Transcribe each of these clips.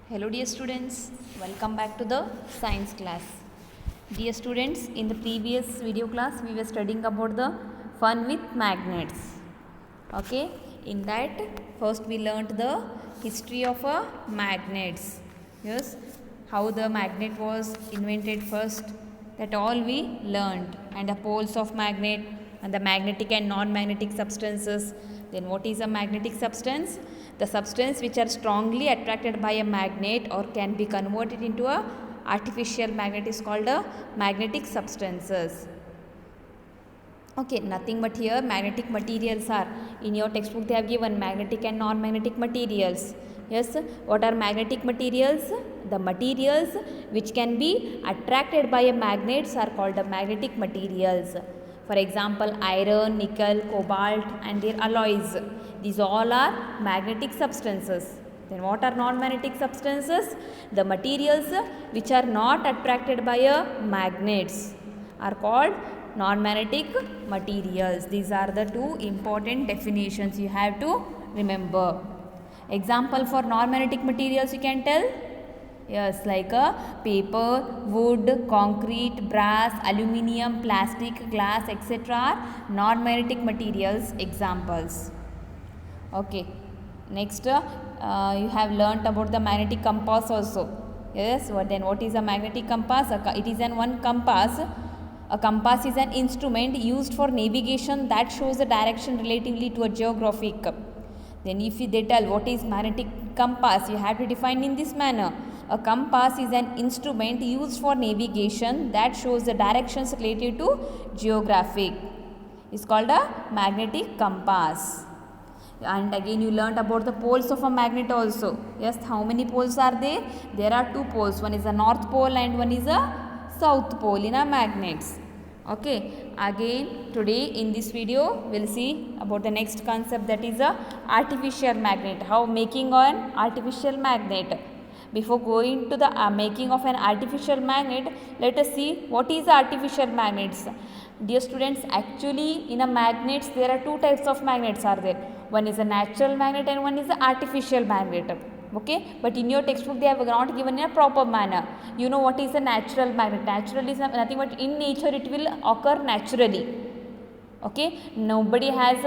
Hello dear students, welcome back to the science class. Dear students, in the previous video class we were studying about the fun with magnets. Okay, in that first we learnt the history of magnets. Yes, how the magnet was invented first, that all we learnt, and the poles of magnet and the magnetic and non-magnetic substances. Then what is a magnetic substance? The substance which are strongly attracted by a magnet or can be converted into a artificial magnet is called a magnetic substances. Okay, nothing but here magnetic materials are, in your textbook they have given magnetic and non-magnetic materials. Yes, what are magnetic materials? The materials which can be attracted by a magnets are called the magnetic materials. For example, iron, nickel, cobalt and their alloys. These all are magnetic substances. Then what are non-magnetic substances? The materials which are not attracted by a magnets are called non-magnetic materials. These are the two important definitions you have to remember. Example for non-magnetic materials you can tell? Yes, like a paper, wood, concrete, brass, aluminium, plastic, glass, etc. are non-magnetic materials examples. Okay, next you have learnt about the magnetic compass also. Yes, what is a magnetic compass? It is one compass. A compass is an instrument used for navigation that shows the direction relatively to a geographic. Then if they tell what is magnetic compass, you have to define in this manner. A compass is an instrument used for navigation that shows the directions related to geographic. It's called a magnetic compass. And again you learnt about the poles of a magnet also. Yes, how many poles are there? There are two poles. One is a north pole and one is a south pole in a magnets. Okay, again today in this video we'll see about the next concept, that is a artificial magnet. How making an artificial magnet. Before going to the making of an artificial magnet, let us see what is artificial magnets. Dear students, actually in a magnets there are two types of magnets are there. One is a natural magnet and one is an artificial magnet. Okay, but in your textbook they have not given in a proper manner. You know what is a natural magnet? Natural is nothing but in nature it will occur naturally. Okay, nobody has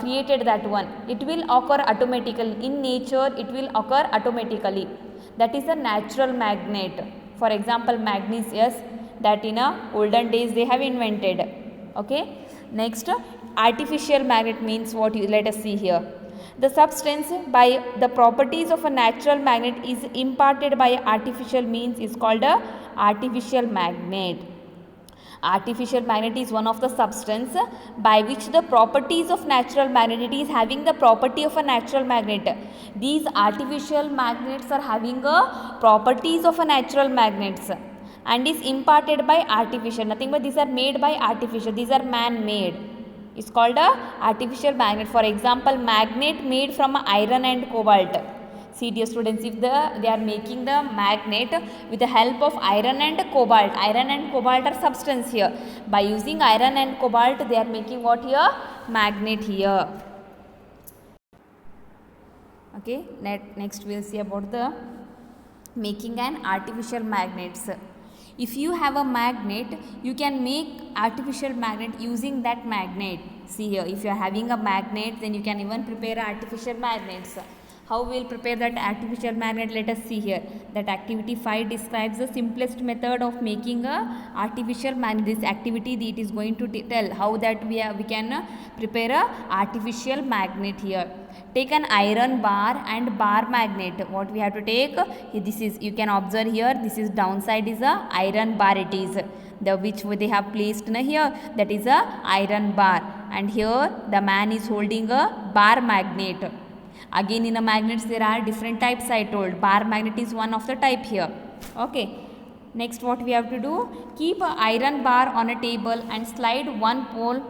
created that one. It will occur automatically. In nature it will occur automatically. That is a natural magnet. For example, magnesium, that in olden days they have invented. Okay, next artificial magnet means what? Let us see here. The substance by the properties of a natural magnet is imparted by artificial means is called a artificial magnet. Artificial magnet is one of the substance by which the properties of natural magnet is having the property of a natural magnet. These artificial magnets are having a properties of a natural magnets and is imparted by artificial. Nothing but these are made by artificial. These are man-made. It's called a artificial magnet. For example, magnet made from iron and cobalt. See dear students, if they are making the magnet with the help of iron and cobalt are substance here. By using iron and cobalt they are making what here? Magnet here. Okay, next we will see about the making an artificial magnets. If you have a magnet, you can make artificial magnet using that magnet. See here, if you are having a magnet, then you can even prepare artificial magnets. How we will prepare that artificial magnet? Let us see here. That activity 5 describes the simplest method of making a artificial magnet. This activity it is going to tell how that we can prepare a artificial magnet here. Take an iron bar and bar magnet. What we have to take? This is, you can observe here, this is downside is a iron bar it is. The which they have placed here, that is a iron bar. And here the man is holding a bar magnet. Again in a magnets there are different types I told. Bar magnet is one of the type here. Okay. Next what we have to do? Keep a iron bar on a table and slide one pole,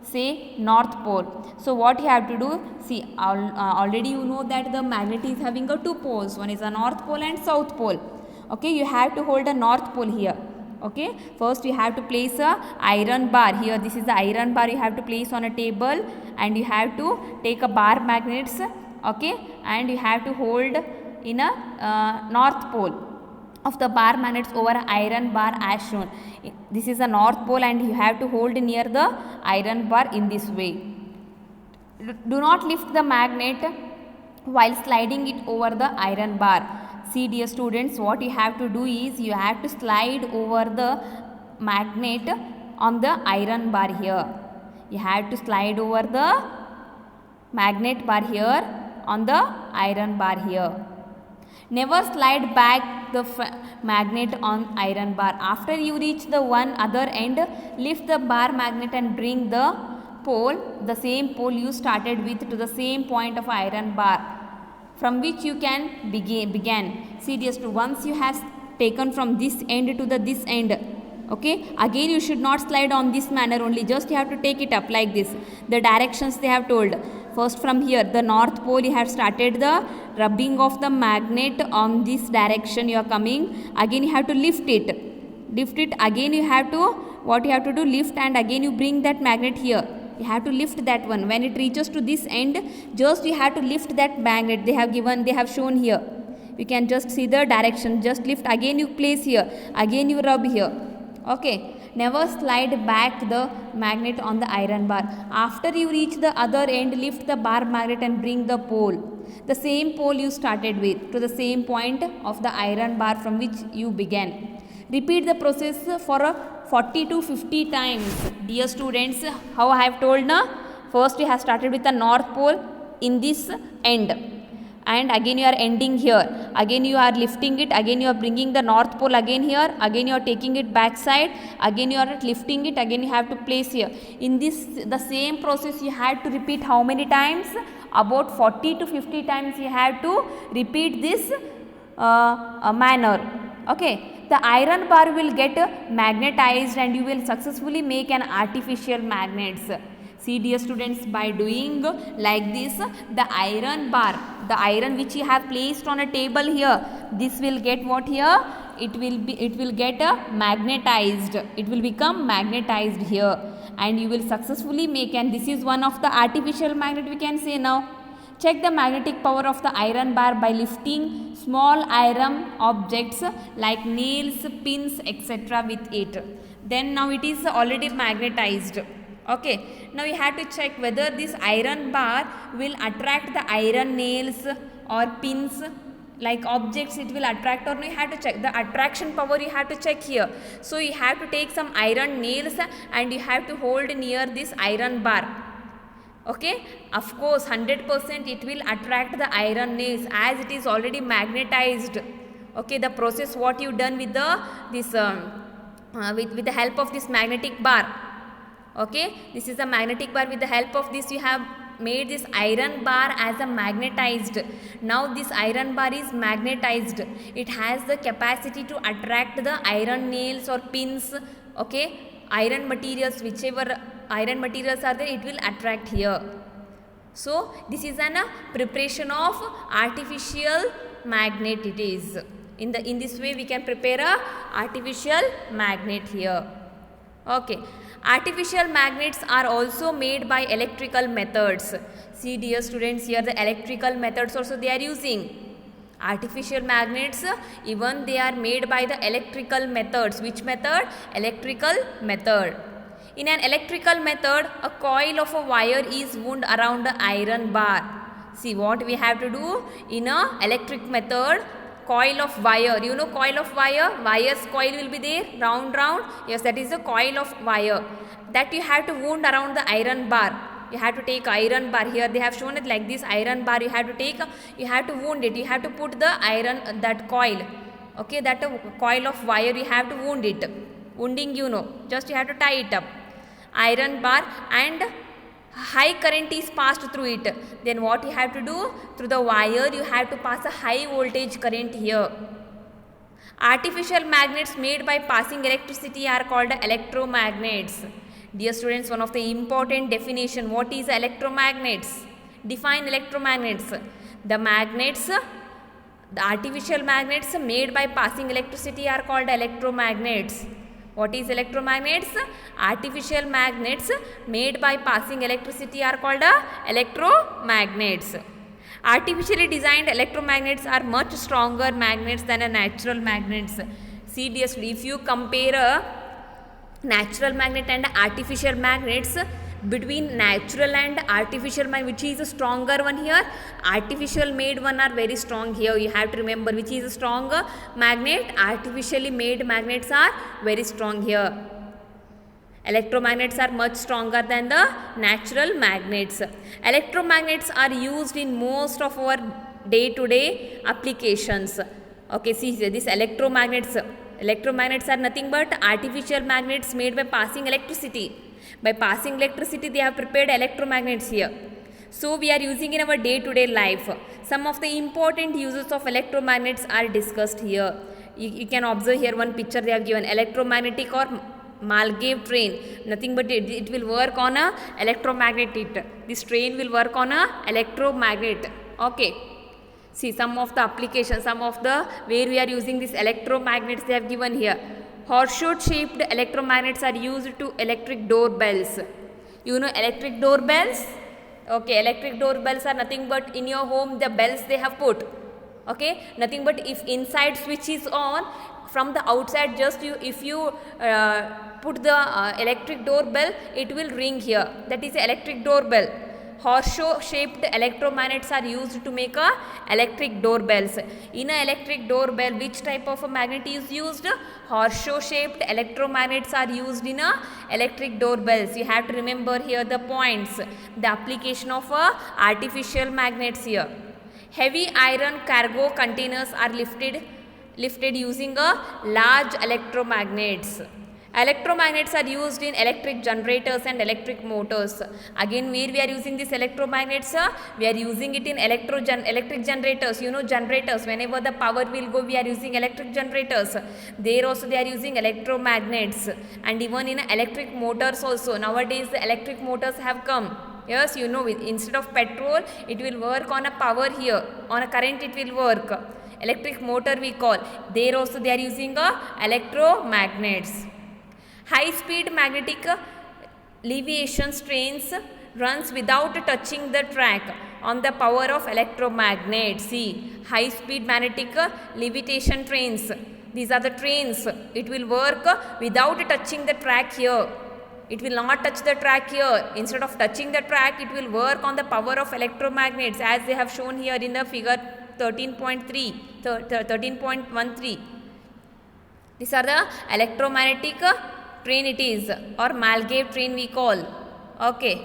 say north pole. So what you have to do? See already you know that the magnet is having two poles. One is a north pole and south pole. Okay, you have to hold a north pole here. Okay, first you have to place a iron bar here. This is the iron bar you have to place on a table and you have to take a bar magnets. Okay, and you have to hold in a north pole of the bar magnets over iron bar as shown. This is a north pole and you have to hold near the iron bar in this way. Do not lift the magnet while sliding it over the iron bar. See dear students, what you have to do is you have to slide over the magnet on the iron bar here. You have to slide over the magnet bar here on the iron bar here. Never slide back the magnet on iron bar. After you reach the one other end, lift the bar magnet and bring the same pole you started with, to the same point of iron bar from which you can began. See dear students, once you have taken from this end to this end, okay, again you should not slide on this manner only, just you have to take it up like this. The directions they have told. First from here, the north pole, you have started the rubbing of the magnet on this direction you are coming. Again you have to lift it. Again you have to, what you have to do, lift, and again you bring that magnet here. You have to lift that one. When it reaches to this end, just you have to lift that magnet. They have shown here. You can just see the direction. Just lift. Again you place here. Again you rub here. Okay. Never slide back the magnet on the iron bar. After you reach the other end, lift the bar magnet and bring the pole, the same pole you started with, to the same point of the iron bar from which you began. Repeat the process for 40 to 50 times. Dear students, how I have told now? First you have started with the north pole in this end, and again you are ending here. Again you are lifting it. Again you are bringing the north pole again here. Again you are taking it back side. Again you are lifting it. Again you have to place here. In this, the same process you have to repeat how many times? About 40 to 50 times you have to repeat this manner. Okay. The iron bar will get magnetized and you will successfully make an artificial magnets. See dear students, by doing like this, the iron bar, the iron which you have placed on a table here, this will get what here? It will get magnetized. It will become magnetized here, and you will successfully make, and this is one of the artificial magnet we can say now. Check the magnetic power of the iron bar by lifting small iron objects like nails, pins, etc. with it. Then now it is already magnetized. Okay. Now we have to check whether this iron bar will attract the iron nails or pins like objects, it will attract or no. You have to check the attraction power, you have to check here. So you have to take some iron nails and you have to hold near this iron bar. Okay, of course 100% it will attract the iron nails as it is already magnetized. Okay, the process what you done with the with the help of this magnetic bar. Okay, this is a magnetic bar. With the help of this you have made this iron bar as a magnetized. Now this iron bar is magnetized. It has the capacity to attract the iron nails or pins. Okay, iron materials, whichever iron materials are there, it will attract here. So this is an preparation of artificial magnet. It is in this way we can prepare a artificial magnet here. Okay, artificial magnets are also made by electrical methods. See dear students, here the electrical methods also they are using. Artificial magnets, even they are made by the electrical methods. Which method? Electrical method. In an electrical method, a coil of a wire is wound around the iron bar. See what we have to do in a electric method. Coil of wire, you know coil of wire, wire's coil will be there, round. Yes, that is the coil of wire that you have to wound around the iron bar. You have to take iron bar, here they have shown it like this iron bar, you have to take, you have to wound it, you have to put the iron, that coil, okay, that coil of wire you have to wound it. Wounding you know, just you have to tie it up. Iron bar, and high current is passed through it. Then what you have to do? Through the wire you have to pass a high voltage current here. Artificial magnets made by passing electricity are called electromagnets. Dear students, one of the important definition, what is electromagnets? Define electromagnets. The magnets, the artificial magnets made by passing electricity are called electromagnets. What is electromagnets? Artificial magnets made by passing electricity are called electromagnets. Artificially designed electromagnets are much stronger magnets than a natural magnets. See dear students, if you compare a natural magnet and artificial magnets, between natural and artificial magnet, which is a stronger one here? Artificial made one are very strong here. You have to remember which is a stronger magnet. Artificially made magnets are very strong here. Electromagnets are much stronger than the natural magnets. Electromagnets are used in most of our day-to-day applications. Okay, see here, these electromagnets are nothing but artificial magnets made by passing electricity. By passing electricity, they have prepared electromagnets here. So we are using in our day-to-day life. Some of the important uses of electromagnets are discussed here. You can observe here one picture they have given, electromagnetic or Malgave train, nothing but it will work on a electromagnet. This train will work on a electromagnet. Okay. See some of the applications, some of the where we are using these electromagnets they have given here. Horseshoe shaped electromagnets are used to electric doorbells. You know electric doorbells? Okay, electric doorbells are nothing but in your home the bells they have put. Okay, nothing but if inside switch is on, from the outside just if you put the electric doorbell, it will ring here. That is electric doorbell. Horseshoe shaped electromagnets are used to make a electric doorbells. In a electric doorbell, which type of a magnet is used? Horseshoe shaped electromagnets are used in a electric doorbells. You have to remember here the points, the application of artificial magnets here. Heavy iron cargo containers are lifted using a large electromagnets. Electromagnets are used in electric generators and electric motors. Again, where we are using these electromagnets, we are using it in electric generators. You know generators, whenever the power will go, we are using electric generators. There also they are using electromagnets. And even in electric motors also, nowadays the electric motors have come. Yes, you know, instead of petrol, it will work on a power here, on a current it will work. Electric motor we call. There also they are using electromagnets. High speed magnetic levitation trains runs without touching the track on the power of electromagnet. See, high speed magnetic levitation trains. These are the trains. It will work without touching the track here. It will not touch the track here. Instead of touching the track, it will work on the power of electromagnets as they have shown here in the figure 13.13. These are the electromagnetic train it is, or Malgave train we call. Okay.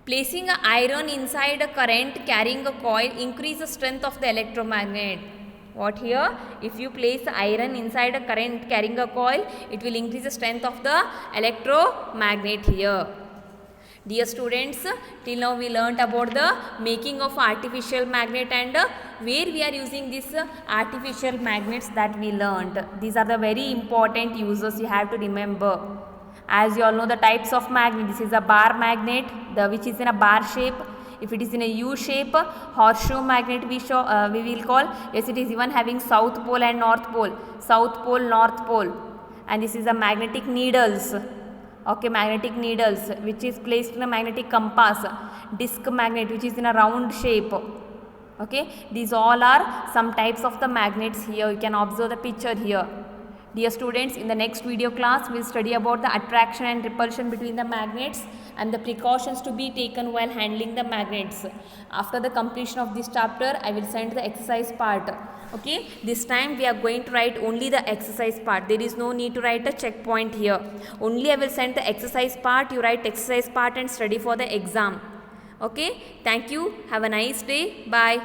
Placing an iron inside a current carrying a coil increase the strength of the electromagnet. What here? If you place iron inside a current carrying a coil, it will increase the strength of the electromagnet here. Dear students, till now we learnt about the making of artificial magnet and where we are using these artificial magnets that we learnt. These are the very important uses you have to remember. As you all know the types of magnet, this is a bar magnet, which is in a bar shape. If it is in a U shape, horseshoe magnet we will call. Yes, it is even having south pole and north pole. South pole, north pole. And this is a magnetic needles. Okay, magnetic needles which is placed in a magnetic compass. Disc magnet which is in a round shape. Okay, these all are some types of the magnets here. You can observe the picture here. Dear students, in the next video class, we will study about the attraction and repulsion between the magnets and the precautions to be taken while handling the magnets. After the completion of this chapter, I will send the exercise part. Okay, this time we are going to write only the exercise part. There is no need to write a checkpoint here. Only I will send the exercise part. You write exercise part and study for the exam. Okay, thank you. Have a nice day. Bye.